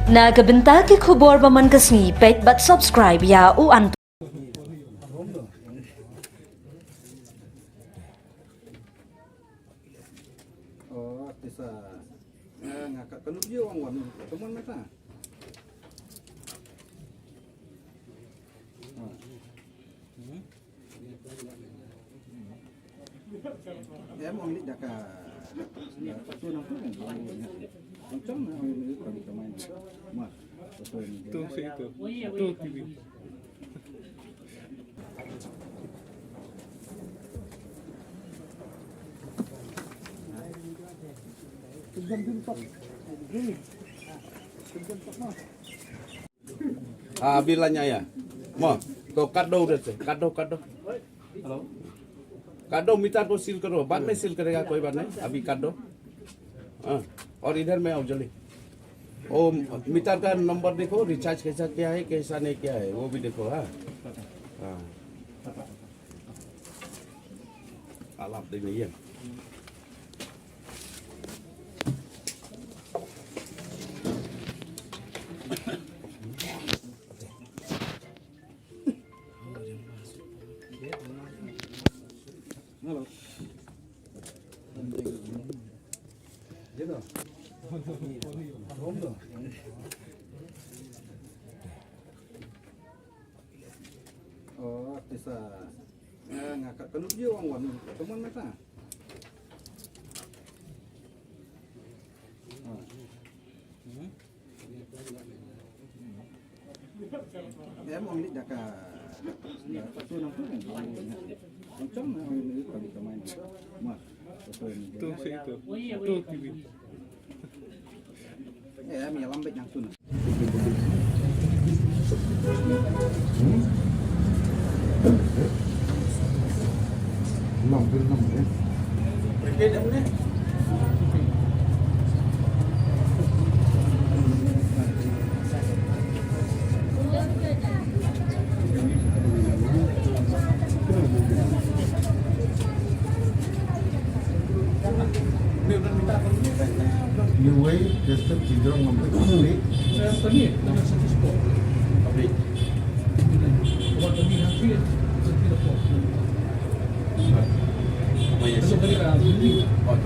Nagabenta ke kubor paman kasngipet but subscribe ya u an. Oh, bisa ngakak kalau dia orang teman mata. Ya mau lihat jaka tu nampu kan macam ini kalau kita main mah betul ini Itu sih itu TV. Bilanya ya, mau kau kado deh, kado. Halo, kado minta तो सील करो बाद में सील करेगा कोई बात नहीं अभी काट दो हाँ और इधर में आओ जल्दी ओ मीटर का नंबर देखो रिचार्ज कैसा क्या है कैसा नहीं क्या है वो भी देखो हाँ हाँ आलाप देंगे ये halo gitu oh bisa ngakak kalau dia orang teman mata. Ya mau lihat jaka tu nampu kan macam ini kalau kita main mah betul ini Itu sih itu TV. ya mi lambat yang tu Belum ya. Berbeda ni. New way, just cenderung membeli. Apa ya sih? Oh,